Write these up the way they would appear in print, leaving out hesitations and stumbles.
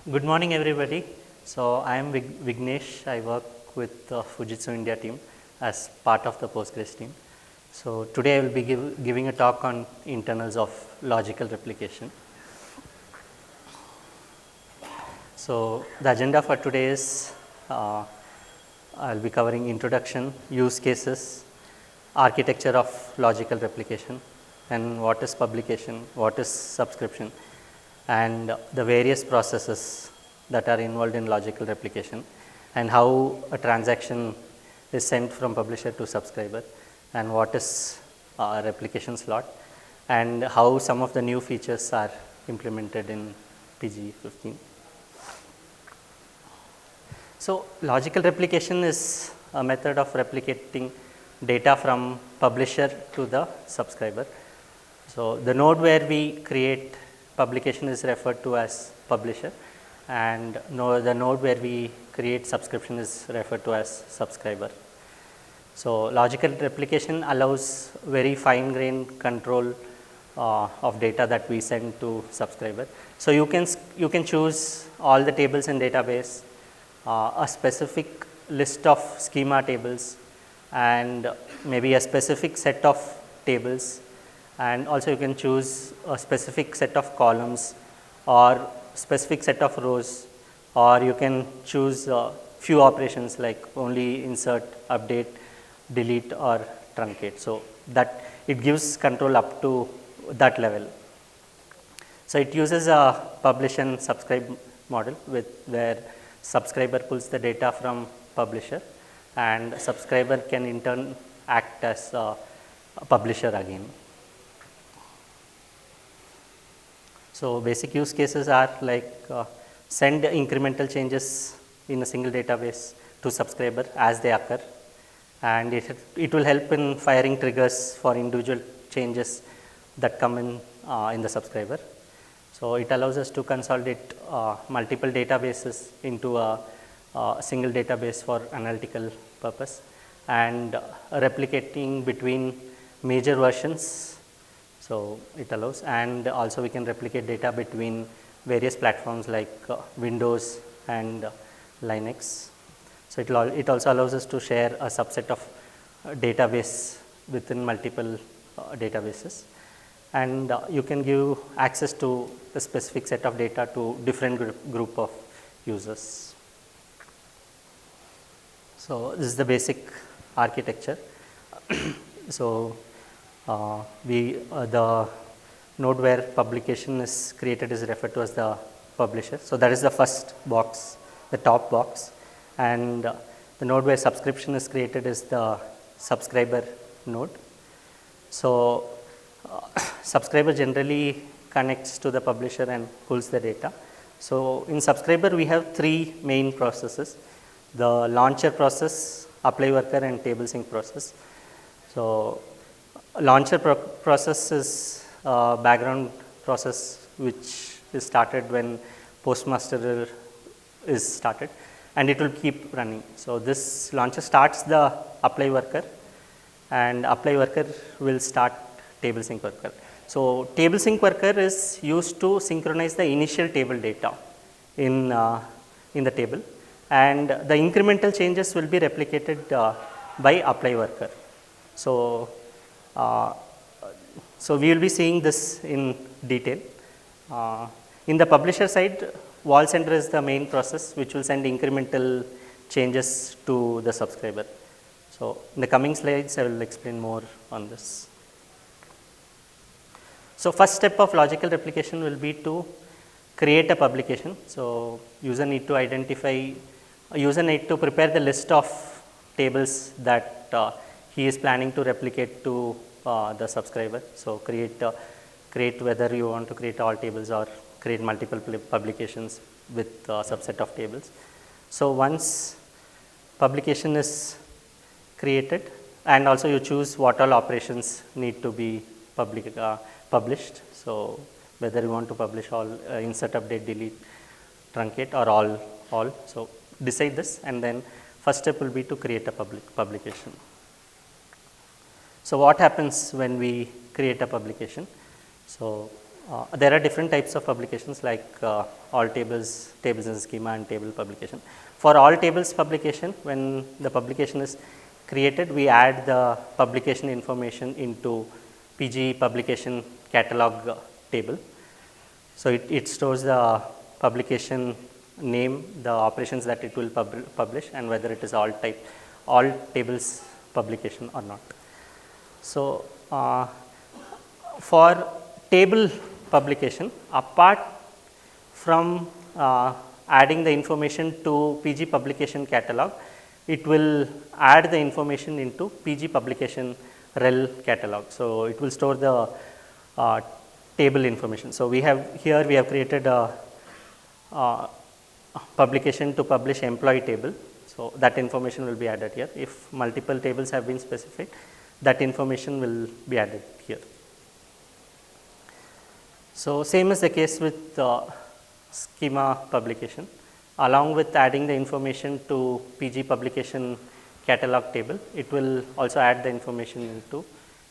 Good morning, everybody. So I am Vignesh. I work with the Fujitsu India team as part of the Postgres team. So today I will be giving a talk on internals of logical replication. So the agenda for today is I'll be covering introduction, use cases, architecture of logical replication, and what is publication, what is subscription, and the various processes that are involved in logical replication, and how a transaction is sent from publisher to subscriber, and what is a replication slot, and how some of the new features are implemented in PG-15. So logical replication is a method of replicating data from publisher to the subscriber. So the node where we create publication is referred to as publisher, and the node where we create subscription is referred to as subscriber. So logical replication allows very fine grained control of data that we send to subscriber. So you can choose all the tables in database, a specific list of schema tables, and maybe a specific set of tables, and also you can choose a specific set of columns or specific set of rows, or you can choose few operations like only insert, update, delete or truncate. So that it gives control up to that level. So it uses a publish and subscribe model where subscriber pulls the data from publisher, and subscriber can in turn act as a publisher again. So basic use cases are like send incremental changes in a single database to subscriber as they occur, and it will help in firing triggers for individual changes that come in the subscriber. So it allows us to consolidate multiple databases into a single database for analytical purpose, and replicating between major versions. So it allows, and also we can replicate data between various platforms like Windows and Linux. So it also allows us to share a subset of database within multiple databases, and you can give access to a specific set of data to different group of users. So this is the basic architecture. So the node where publication is created is referred to as the publisher. So that is the first box, the top box, and the node where subscription is created is the subscriber node. So subscriber generally connects to the publisher and pulls the data. So in subscriber we have three main processes: the launcher process, apply worker, and Tablesync process. So launcher process is a background process which is started when postmaster is started, and it will keep running. So this launcher starts the apply worker, and apply worker will start Tablesync worker. So Tablesync worker is used to synchronize the initial table data in the table, and the incremental changes will be replicated by apply worker. So we will be seeing this in detail. In the publisher side, Walsender is the main process which will send incremental changes to the subscriber. So in the coming slides I will explain more on this. So first step of logical replication will be to create a publication. So user need to prepare the list of tables that he is planning to replicate to the subscriber. So create whether you want to create all tables or create multiple publications with a subset of tables. So once publication is created, and also you choose what all operations need to be published. So whether you want to publish all insert, update, delete, truncate, or all. So decide this, and then first step will be to create a publication. So what happens when we create a publication? So There are different types of publications like all tables, tables in schema and table publication. For all tables publication, when the publication is created, we add the publication information into PG publication catalog table. So it stores the publication name, the operations that it will publish, and whether it is all tables publication or not. So for table publication, apart from adding the information to PG publication catalog, it will add the information into PG publication rel catalog. So it will store the table information. So we have created a publication to publish employee table. So that information will be added here. If multiple tables have been specified, that information will be added here. So same is the case with schema publication. Along with adding the information to PG publication catalog table, it will also add the information into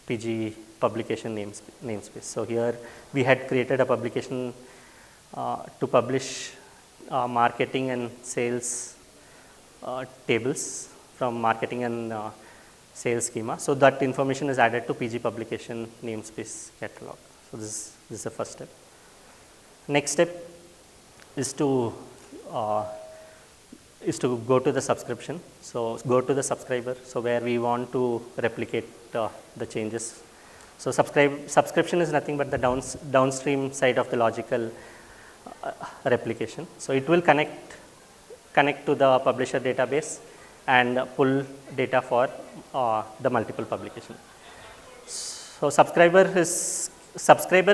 PG publication namespace. So here we had created a publication to publish marketing and sales tables from marketing and sales schema. So that information is added to PG publication namespace catalog. So this is the first step. Next step is to go to the subscription. So go to the subscriber. So where we want to replicate the changes. So subscription is nothing but the downstream side of the logical replication. So it will connect to the publisher database and pull data for the multiple publication. So subscriber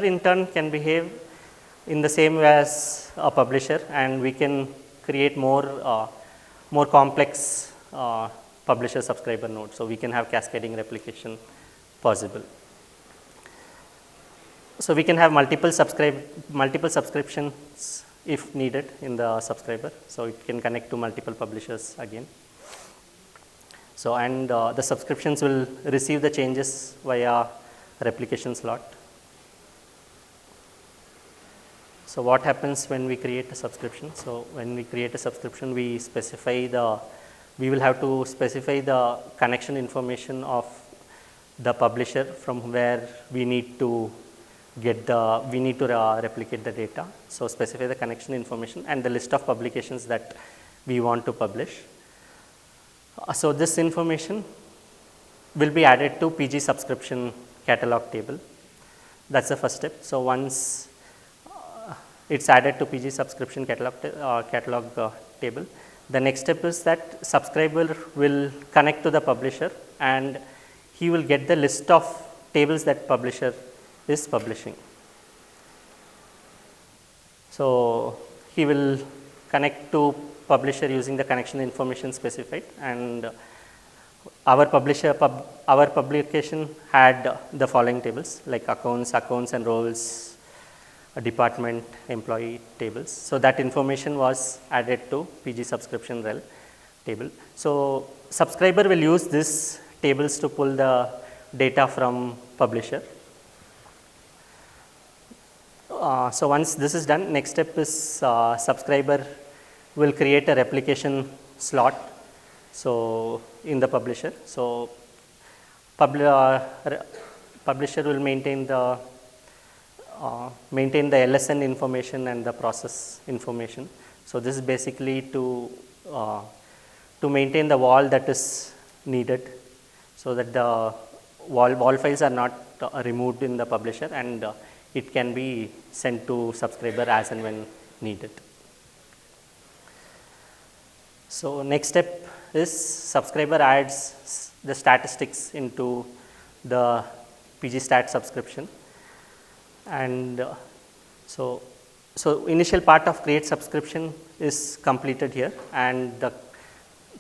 in turn can behave in the same way as a publisher, and we can create more complex publisher subscriber nodes. So we can have cascading replication possible. So we can have multiple subscriptions if needed in the subscriber. So it can connect to multiple publishers again. So and the subscriptions will receive the changes via replication slot. So what happens when we create a subscription? So when we create a subscription, we will have to specify the connection information of the publisher from where we need to replicate the data. So specify the connection information and the list of publications that we want to publish. So this information will be added to PG subscription catalog table. That's the first step. So once it's added to PG subscription catalog table, the next step is that subscriber will connect to the publisher and he will get the list of tables that publisher is publishing. So he will connect to publisher using the connection information specified, and our publication had the following tables like accounts and roles, department, employee tables. So that information was added to PG subscription rel table. So subscriber will use these tables to pull the data from publisher. So once this is done, next step is subscriber will create a replication slot. So in the publisher, so publisher will maintain the LSN information and the process information. So this is basically to maintain the wall that is needed, so that the wall files are not removed in the publisher, and it can be sent to subscriber as and when needed. So next step is subscriber adds the statistics into the PG stat subscription, and so initial part of create subscription is completed here, and the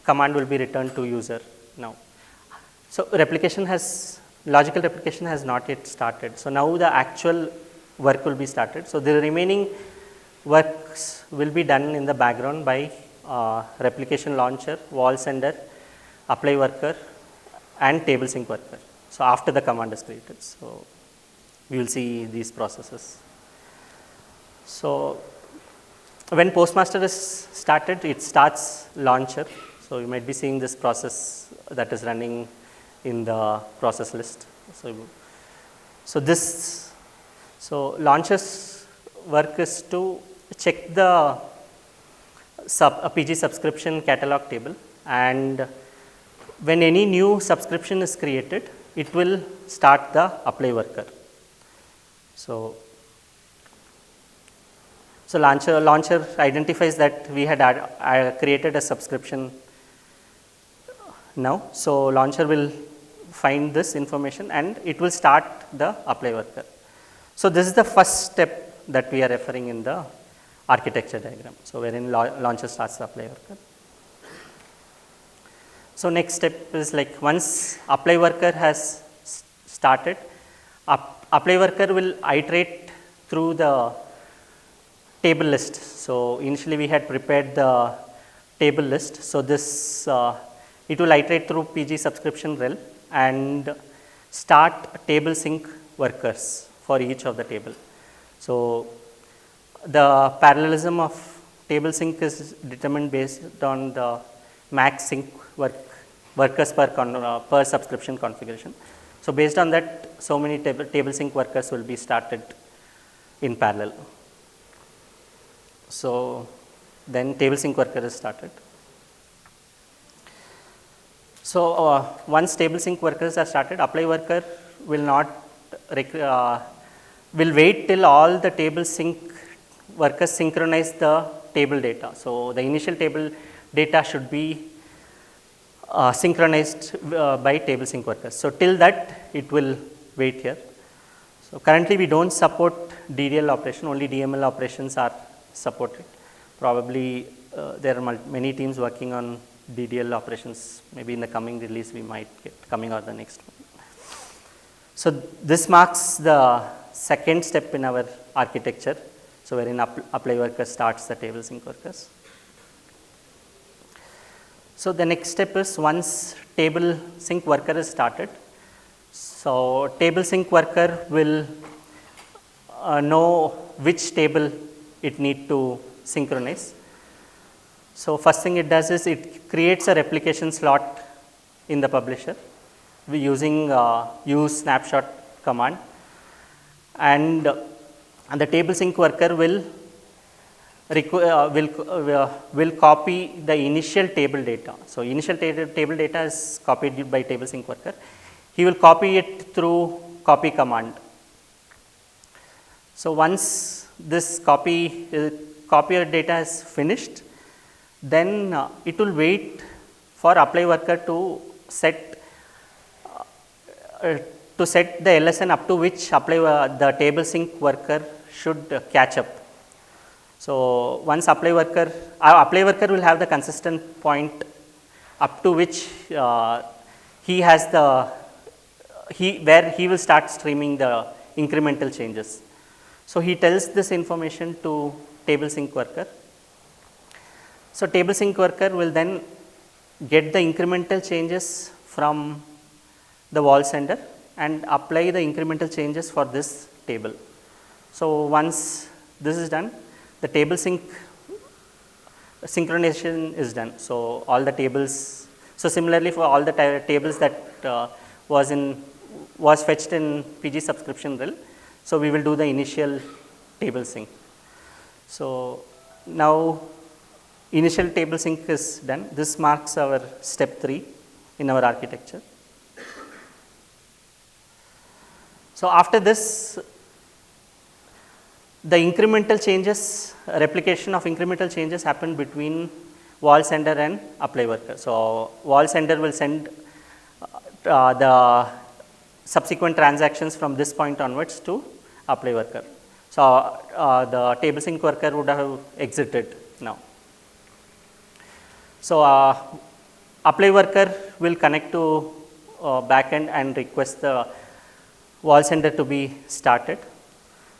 command will be returned to user now. So logical replication has not yet started. So now the actual work will be started. So the remaining works will be done in the background by replication launcher, Walsender, apply worker, and Tablesync worker. So after the command is created, so we will see these processes So when postmaster is started, it starts launcher. So you might be seeing this process that is running in the process list. So launcher's work is to check the PG subscription catalog table, and when any new subscription is created, it will start the apply worker. So launcher identifies that we had created a subscription now. So launcher will find this information and it will start the apply worker. So this is the first step that we are referring in the architecture diagram. So wherein launcher starts the apply worker. So next step is like once apply worker has started, apply worker will iterate through the table list. So initially we had prepared the table list. So this it will iterate through PG subscription rel and start table sync workers for each of the table. So the parallelism of table sync is determined based on the max sync workers per subscription configuration. So based on that, so many table sync workers will be started in parallel. So then table sync worker is started. So once table sync workers are started, apply worker will not will wait till all the table sync workers synchronize the table data. So the initial table data should be synchronized by table sync workers. So till that it will wait here. So currently we don't support DDL operation, only DML operations are supported. Probably there are many teams working on DDL operations. Maybe in the coming release we might get coming or the next one. So this marks the second step in our architecture. So wherein apply worker starts the table sync workers. So the next step is once table sync worker is started. So table sync worker will know which table it need to synchronize. So first thing it does is it creates a replication slot in the publisher using use snapshot command, and the table sync worker will copy the initial table data. So initial table data is copied by table sync worker. He will copy it through copy command. So once this copy of data is finished, then it will wait for apply worker to set the LSN up to which the table sync worker should catch up. So once apply worker will have the consistent point up to which he has where he will start streaming the incremental changes. So he tells this information to table sync worker. So table sync worker will then get the incremental changes from the Walsender and apply the incremental changes for this table. So once this is done, the table sync synchronization is done. So all the tables, so similarly for all the tables that was fetched in PG subscription rel, so we will do the initial table sync. So now initial table sync is done. This marks our step 3 in our architecture. So after this, the incremental changes, replication of incremental changes happen between Walsender and apply worker. So Walsender will send the subsequent transactions from this point onwards to apply worker. So the table sync worker would have exited now. So apply worker will connect to backend and request the Walsender to be started.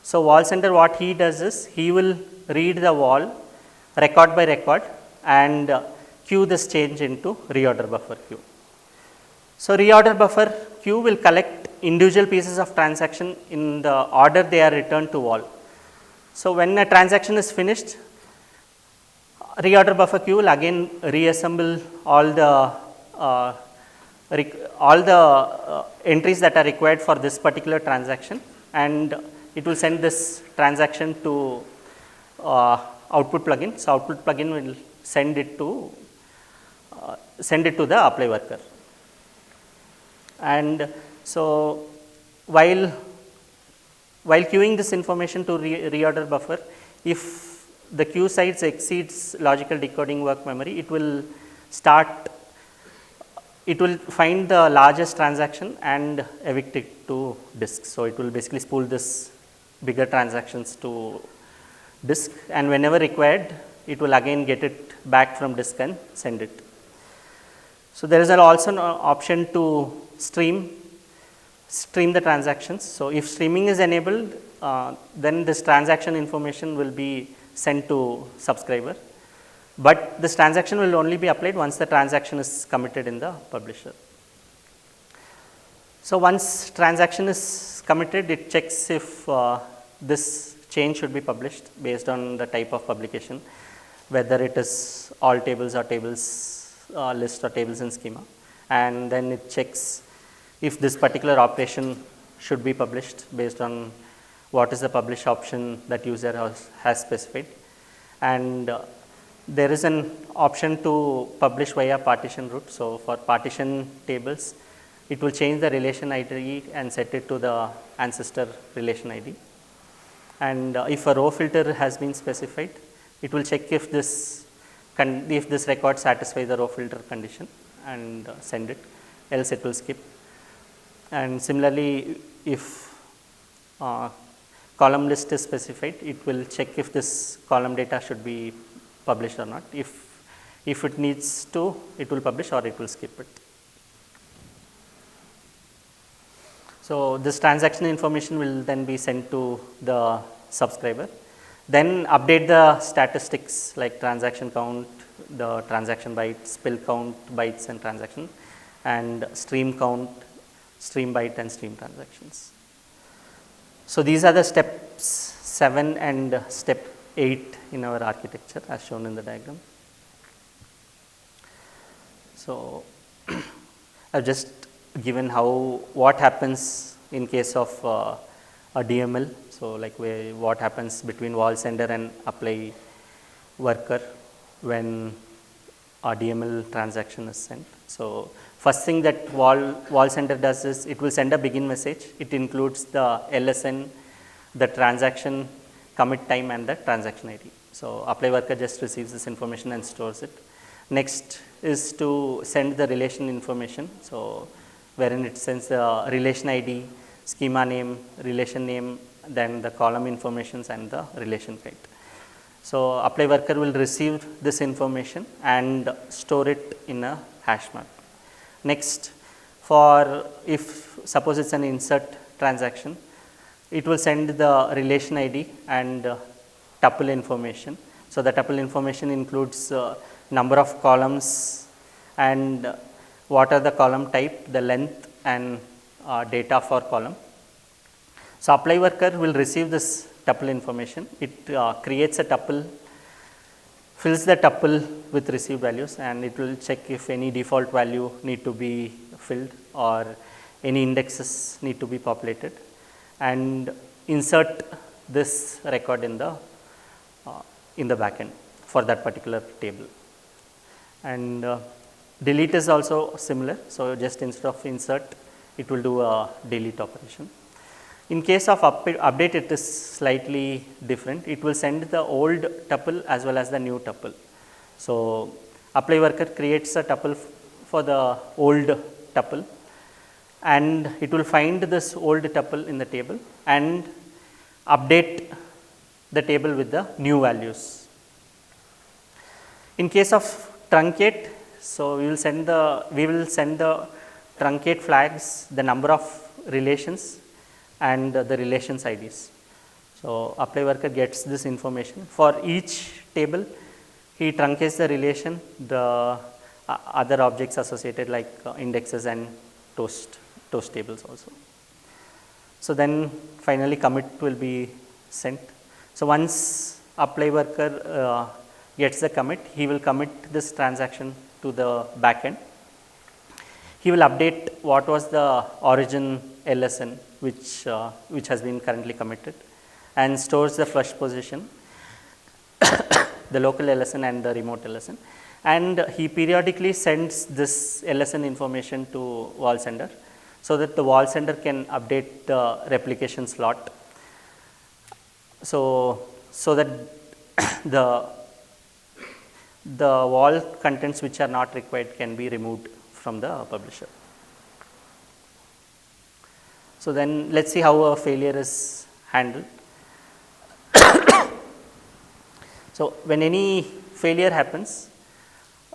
So Walsender, what he does is he will read the wall record by record and queue this change into reorder buffer queue. So reorder buffer queue will collect individual pieces of transaction in the order they are returned to wall. So when a transaction is finished, reorder buffer queue will again reassemble all the entries that are required for this particular transaction, and it will send this transaction to output plugin. So output plugin will send it to the apply worker. And so while queuing this information to reorder buffer, if the queue size exceeds logical decoding work memory, it will find the largest transaction and evict it to disk. So it will basically spool this bigger transactions to disk, and whenever required, it will again get it back from disk and send it. So there is also an option to stream the transactions. So if streaming is enabled, then this transaction information will be sent to subscriber, but this transaction will only be applied once the transaction is committed in the publisher. So once transaction is committed, it checks if this change should be published based on the type of publication, whether it is all tables or tables list or tables in schema, and then it checks if this particular operation should be published based on what is the publish option that user has specified. And there is an option to publish via partition route. So for partition tables, it will change the relation ID and set it to the ancestor relation ID. And if a row filter has been specified, it will check if this record satisfies the row filter condition and send it, else it will skip. And similarly, if column list is specified, it will check if this column data should be published or not. If it needs to, it will publish, or it will skip it. So this transaction information will then be sent to the subscriber. Then update the statistics like transaction count, the transaction bytes, spill count bytes and transaction, and stream count, stream byte and stream transactions. So these are the steps 7 and step 8 in our architecture as shown in the diagram. So I've just given what happens in case of a DML. So like what happens between Walsender and apply worker when a DML transaction is sent. So first thing that Walsender does is it will send a begin message. It includes the LSN, the transaction commit time and the transaction ID. So apply worker just receives this information and stores it. Next is to send the relation information. So wherein it sends the relation ID, schema name, relation name, then the column informations and the relation kite. So apply worker will receive this information and store it in a hash map. Next, if suppose it's an insert transaction, it will send the relation ID and tuple information. So the tuple information includes number of columns and what are the column type, the length and data for column. So apply worker will receive this tuple information. It creates a tuple, fills the tuple with received values, and it will check if any default value need to be filled or any indexes need to be populated, and insert this record in the backend for that particular table. And delete is also similar. So just instead of insert, it will do a delete operation. In case of update, it is slightly different. It will send the old tuple as well as the new tuple. So apply worker creates a tuple for the old tuple, and it will find this old tuple in the table and update the table with the new values. In case of truncate, so we will send the truncate flags, the number of relations and the relations IDs. So apply worker gets this information. For each table, he truncates the relation, the other objects associated like indexes and toast tables also. So then finally commit will be sent. So once apply worker gets the commit, he will commit this transaction to the backend. He will update what was the origin LSN which has been currently committed, and stores the flush position, the local LSN and the remote LSN, and he periodically sends this LSN information to Walsender so that the Walsender can update the replication slot, so that the wall contents which are not required can be removed from the publisher. So then let's see how a failure is handled. So when any failure happens,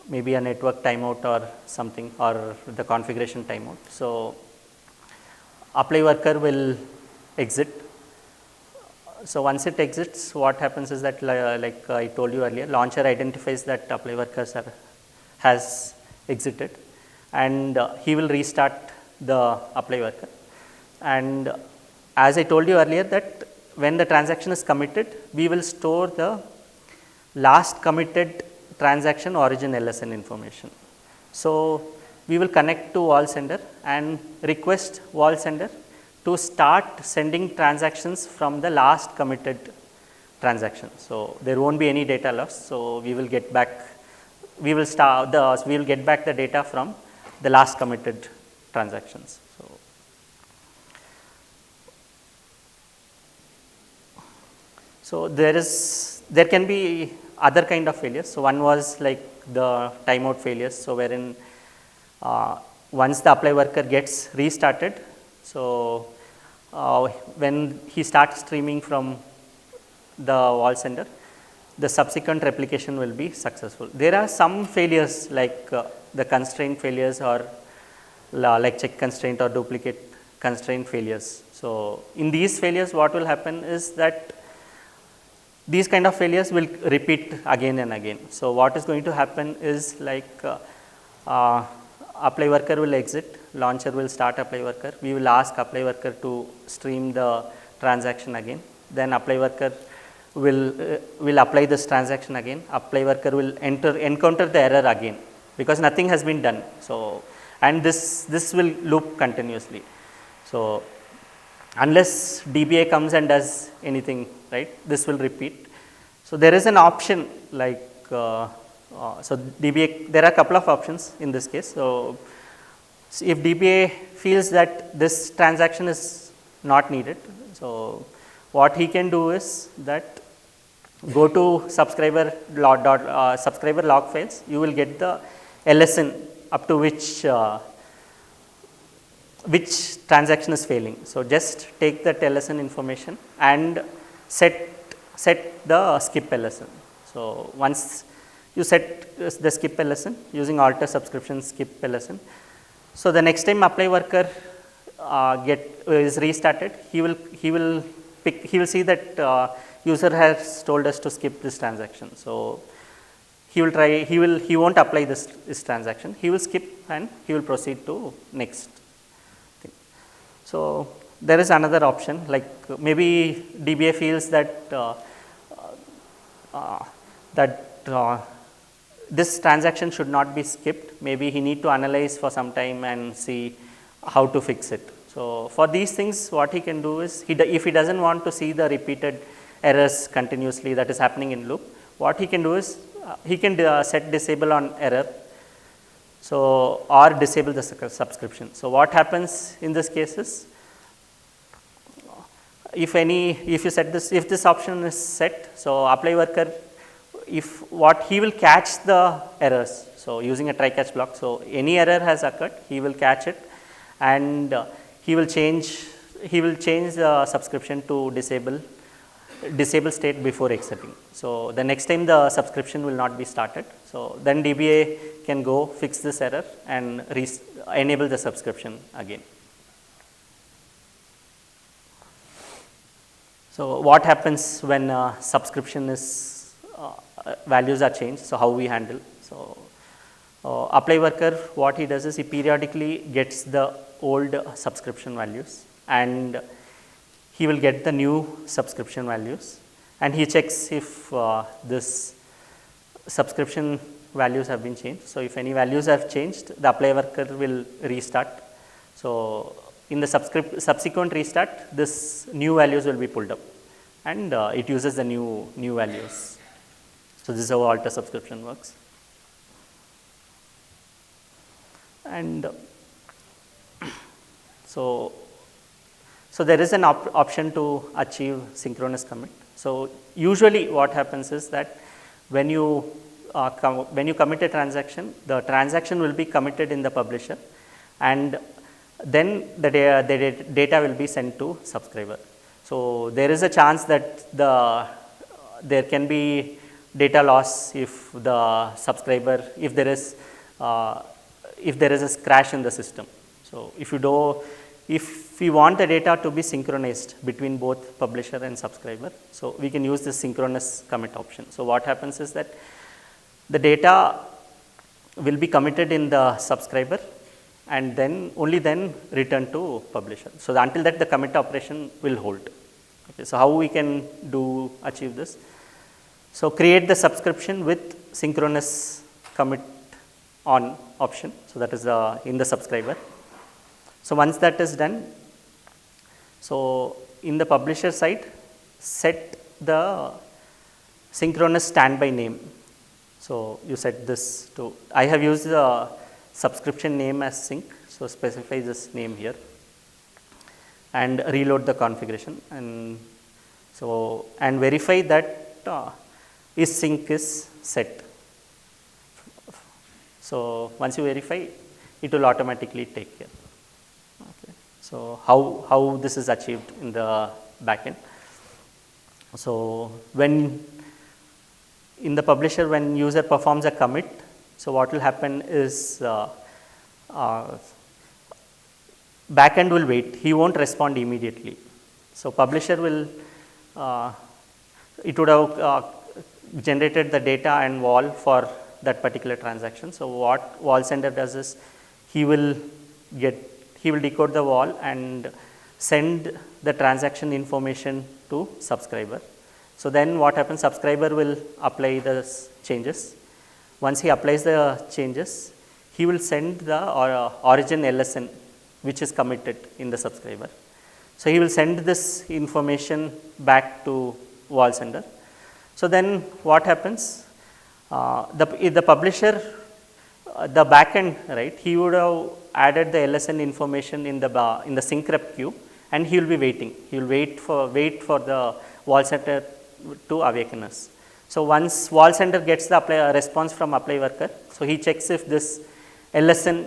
maybe a network timeout or something, or the configuration timeout, so apply worker will exit. So once it exits, what happens is that, like I told you earlier, launcher identifies that apply worker has exited, and he will restart the apply worker. And as I told you earlier, that when the transaction is committed, we will store the last committed transaction origin LSN information. So we will connect to Walsender and request Walsender to start sending transactions from the last committed transaction. So there won't be any data loss. So we will get back, we will get back the data from the last committed transactions. So there can be other kind of failures. So one was like the timeout failures. So wherein once the apply worker gets restarted, so when he starts streaming from the Walsender, the subsequent replication will be successful. There are some failures like the constraint failures, or like check constraint or duplicate constraint failures. So in these failures, what will happen is that these kind of failures will repeat again and again. So what is going to happen is like apply worker will exit, launcher will start apply worker. We will ask apply worker to stream the transaction again. Then apply worker will apply this transaction again. Apply worker will encounter the error again because nothing has been done. So and this will loop continuously. So unless DBA comes and does anything, right, this will repeat. So there is an option like so DBA, there are a couple of options in this case. So if DBA feels that this transaction is not needed, so what he can do is that go to subscriber log files. You will get the LSN up to which transaction is failing. So just take that LSN information and set the skip LSN. So once you set the skip LSN using alter subscription skip LSN, so the next time apply worker is restarted, he will see that user has told us to skip this transaction. So he won't apply this transaction. He will skip and he will proceed to next thing. So there is another option, like maybe DBA feels that this transaction should not be skipped. Maybe he need to analyze for some time and see how to fix it. So for these things, what he can do is, if he doesn't want to see the repeated errors continuously that is happening in loop, what he can do is he can set disable on error, so or disable the subscription. So what happens in this case is, if this option is set, so apply worker, he will catch the errors. So using a try catch block, so any error has occurred, he will catch it, and he will change the subscription to disable state before exiting. So the next time the subscription will not be started. So then DBA can go fix this error and enable the subscription again. So what happens when subscription is values are changed? So how we handle? So apply worker, what he does is he periodically gets the old subscription values and he will get the new subscription values, and he checks if this subscription values have been changed. So, if any values have changed, the apply worker will restart. So, in the subsequent restart, this new values will be pulled up, and it uses the new values. So, this is how alter subscription works. And so there is an option to achieve synchronous commit. So, usually what happens is that when you commit a transaction, the transaction will be committed in the publisher, and then the data will be sent to subscriber. So, there is a chance that there can be data loss if the subscriber, if there is a crash in the system. So, if we want the data to be synchronized between both publisher and subscriber, so we can use this synchronous commit option. So, what happens is that the data will be committed in the subscriber and then only then return to publisher. So, until that the commit operation will hold. Okay, so, how we can achieve this? So, create the subscription with synchronous commit on option. So, that is in the subscriber. So, once that is done, so in the publisher side, set the synchronous standby name. So, you set this to, I have used the subscription name as sync. So, specify this name here and reload the configuration, and so and verify that is sync is set. So, once you verify, it will automatically take care. Okay. So, how this is achieved in the backend? So, when in the publisher, when user performs a commit, so what will happen is backend will wait, he won't respond immediately. So, publisher will, it would have generated the data and wall for that particular transaction. So, what Walsender does is he will decode the wall and send the transaction information to subscriber. So, then what happens, subscriber will apply the changes. Once he applies the changes, he will send the origin LSN which is committed in the subscriber. So, he will send this information back to Walsender. So, then what happens, the publisher, the backend, right, he would have added the LSN information in the sync rep queue, and he will be waiting. He will wait for the Walsender to awaken us. So, once Walsender gets the response from apply worker, so he checks if this LSN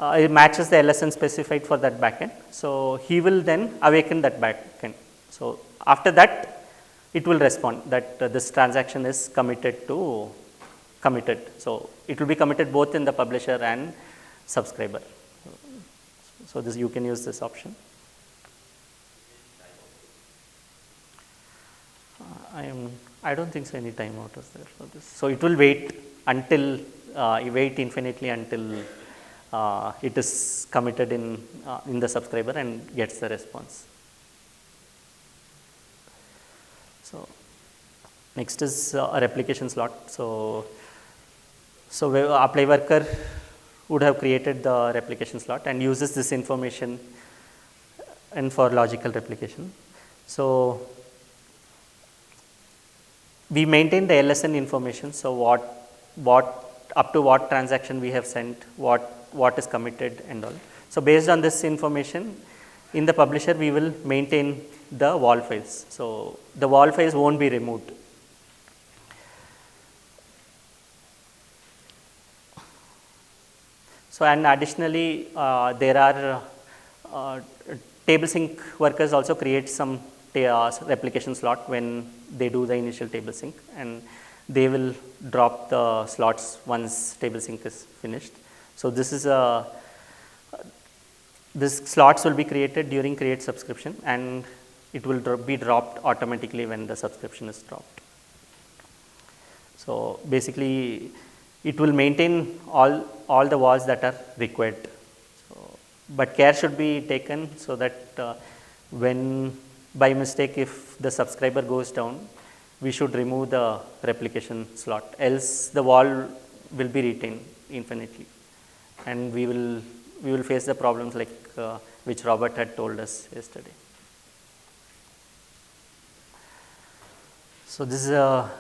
it matches the LSN specified for that backend. So, he will then awaken that backend. So, after that it will respond that this transaction is committed. So, it will be committed both in the publisher and subscriber. So, this you can use this option. I don't think so any timeout is there for this. So, it will wait until infinitely until it is committed in the subscriber and gets the response. So, next is a replication slot. So, apply worker would have created the replication slot and uses this information and for logical replication. So, we maintain the LSN information. So, what up to what transaction we have sent, what is committed and all. So, based on this information in the publisher, we will maintain the wall files. So, the wall files won't be removed. So, and additionally there are Tablesync workers also create some replication slot when they do the initial Tablesync, and they will drop the slots once Tablesync is finished. So, this slots will be created during create subscription, and it will be dropped automatically when the subscription is dropped. So, basically it will maintain all the walls that are required. So, but care should be taken so that when by mistake if the subscriber goes down, we should remove the replication slot, else the wall will be retained infinitely, and we will face the problems like which Robert had told us yesterday. So this is a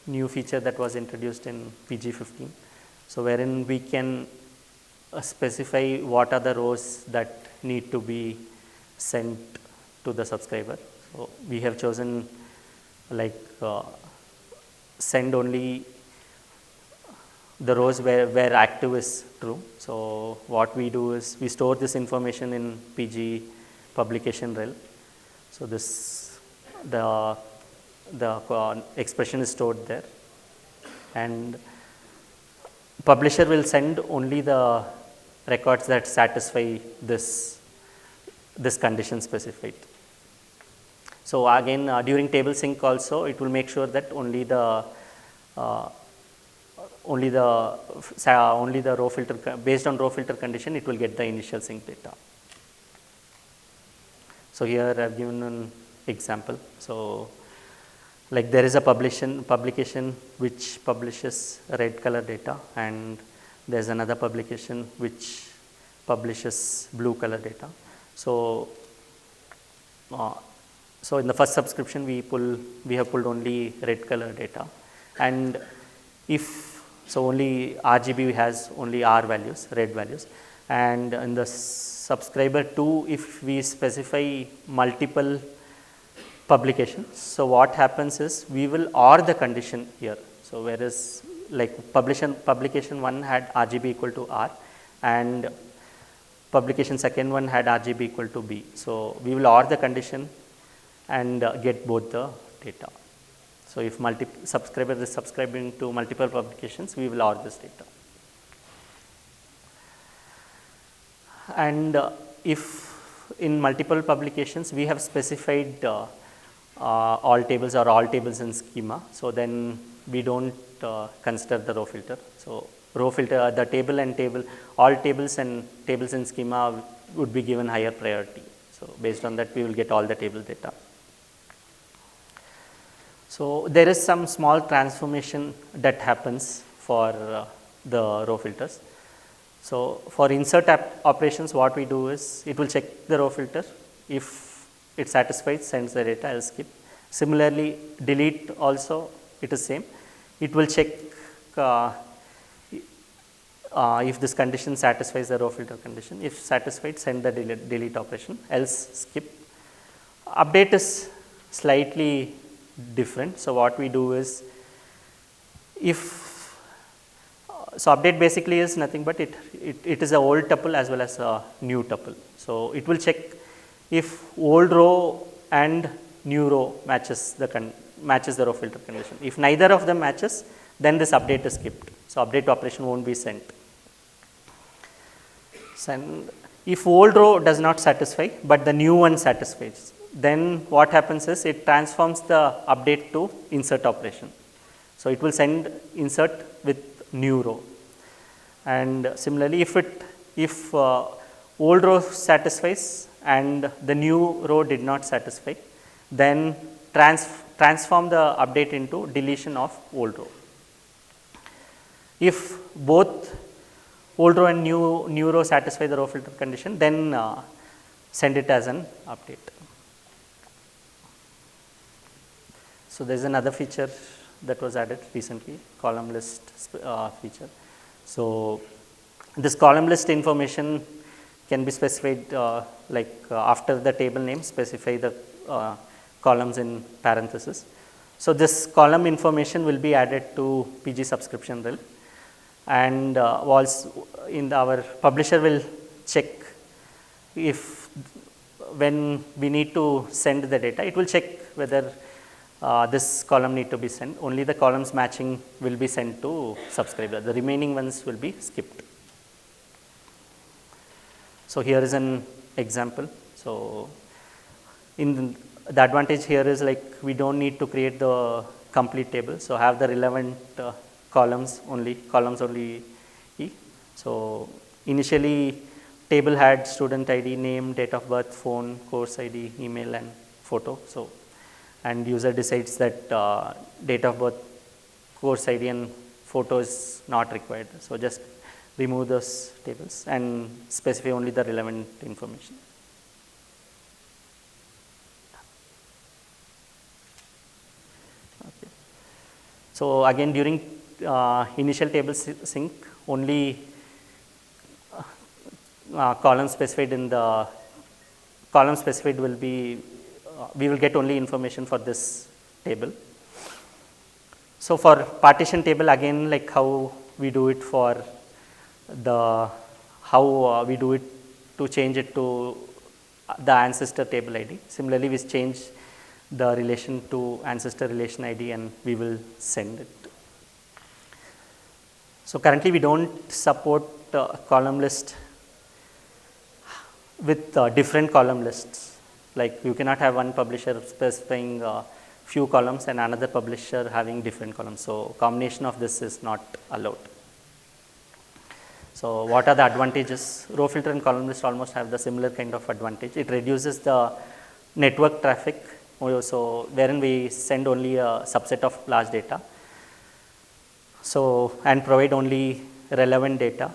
new feature that was introduced in PG15. So wherein we can specify what are the rows that need to be sent to the subscriber. So we have chosen like send only the rows where active is true. So what we do is we store this information in PG publication rel. So this the expression is stored there, and publisher will send only the records that satisfy this condition specified. So again during Tablesync also it will make sure that only the row filter, based on row filter condition, it will get the initial sync data. So here I have given an example. So like there is a publication which publishes red color data, and there is another publication which publishes blue color data. So so in the first subscription we have pulled only red color data, and if so only RGB has only R values, red values, and in the subscriber 2 if we specify multiple publications, so what happens is we will OR the condition here. So whereas like publication 1 had RGB equal to R, and publication second one had RGB equal to B. So we will OR the condition and get both the data. So if subscriber is subscribing to multiple publications, we will OR this data. And if in multiple publications we have specified all tables or all tables in schema, so then we don't consider the row filter. So row filter, the all tables and tables in schema would be given higher priority. So based on that we will get all the table data. So there is some small transformation that happens for the row filters. So for insert operations, what we do is it will check the row filter. If it satisfies, sends the data, else skip. Similarly, delete also it is same. It will check if this condition satisfies the row filter condition. If satisfied, send the delete operation, else skip. Update is slightly different. So what we do is so update basically is nothing but it is a old tuple as well as a new tuple. So it will check if old row and new row matches the row filter condition. If neither of them matches, then this update is skipped. So update operation won't be sent. If old row does not satisfy but the new one satisfies, then what happens is it transforms the update to insert operation. So it will send insert with new row. And similarly, if old row satisfies and the new row did not satisfy, then transform the update into deletion of old row. If both old row and new row satisfy the row filter condition, then send it as an update. So there is another feature that was added recently, column list feature. So this column list information can be specified after the table name, specify the columns in parentheses. So this column information will be added to PG subscription rel, and our publisher will check if when we need to send the data, it will check whether this column need to be sent. Only the columns matching will be sent to subscriber. The remaining ones will be skipped. So here is an example. So the advantage here is like we don't need to create the complete table. So have the relevant columns only. So initially table had student ID, name, date of birth, phone, course ID, email and photo. So and user decides that date of birth, course ID and photo is not required. So just remove those tables and specify only the relevant information. Okay. So again, during initial table sync, only column specified will be, we will get only information for this table. So for partition table, again, like how we do it for the, how we do it to change it to the ancestor table ID. Similarly, we change the relation to ancestor relation ID and we will send it. So currently we don't support column list with different column lists. Like you cannot have one publisher specifying few columns and another publisher having different columns. So combination of this is not allowed. So what are the advantages? Row filter and column list almost have the similar kind of advantage. It reduces the network traffic, so wherein we send only a subset of large data. So and provide only relevant data,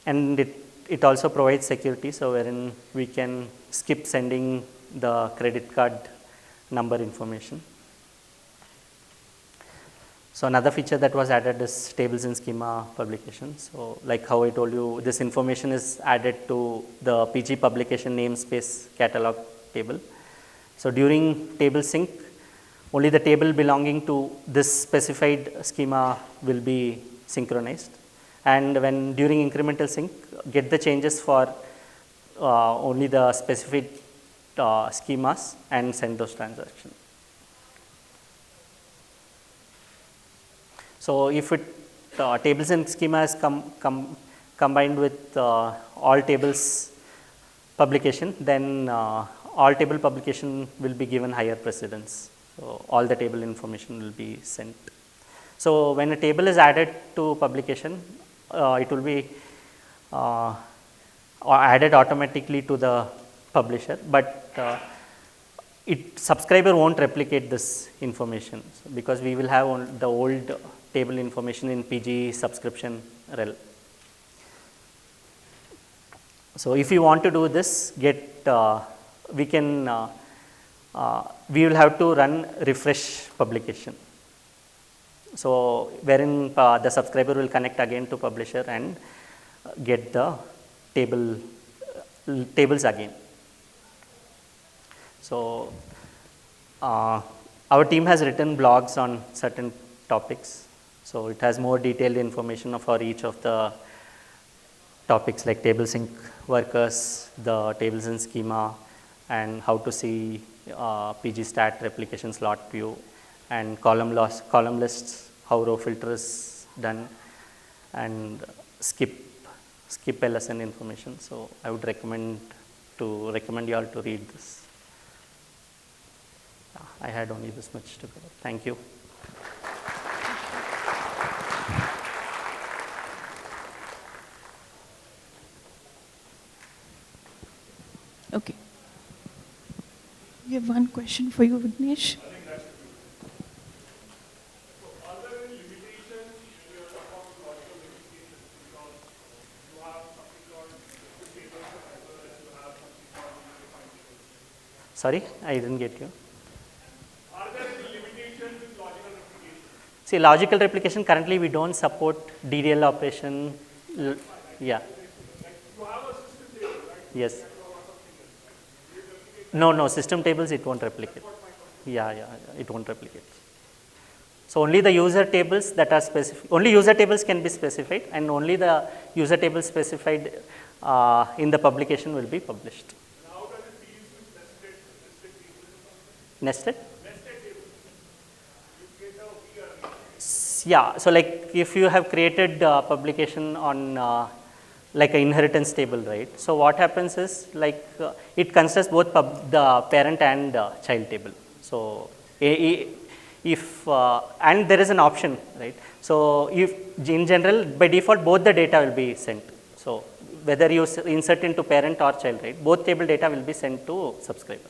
and it also provides security, so wherein we can skip sending the credit card number information. So another feature that was added is tables in schema publication. So like how I told you, this information is added to the PG publication namespace catalog table. So during table sync, only the table belonging to this specified schema will be synchronized. And when during incremental sync, get the changes for only the specific schemas and send those transactions. So if it tables and schema is combined with all tables publication, then all table publication will be given higher precedence. So all the table information will be sent. So when a table is added to publication, it will be added automatically to the publisher, but subscriber won't replicate this information, because we will have the old table information in PG subscription rel. So if you want to do this, we will have to run refresh publication. So wherein the subscriber will connect again to publisher and get the tables again. So our team has written blogs on certain topics. So it has more detailed information for each of the topics, like table sync workers, the tables in schema, and how to see PG stat replication slot view, and column lists, how row filter is done, and skip LSN information. So I would recommend you all to read this. I had only this much to cover. Thank you. Okay. We have one question for you, Vignesh. Sorry, I didn't get you. Are there any limitations with logical replication? See, logical replication, currently we don't support DDL operation. Yeah. You have a system table, right? Yes. No, system tables it won't replicate. Yeah, it won't replicate. So only the user tables that are specific, only user tables can be specified, and only the user tables specified in the publication will be published. And how does it deal with nested tables? Nested? Nested tables. You get a VR. Yeah, so like if you have created publication on like an inheritance table, right? So what happens is, like it considers both the parent and child table. So if and there is an option, right? So if in general, by default, both the data will be sent. So whether you insert into parent or child, right? Both table data will be sent to subscriber.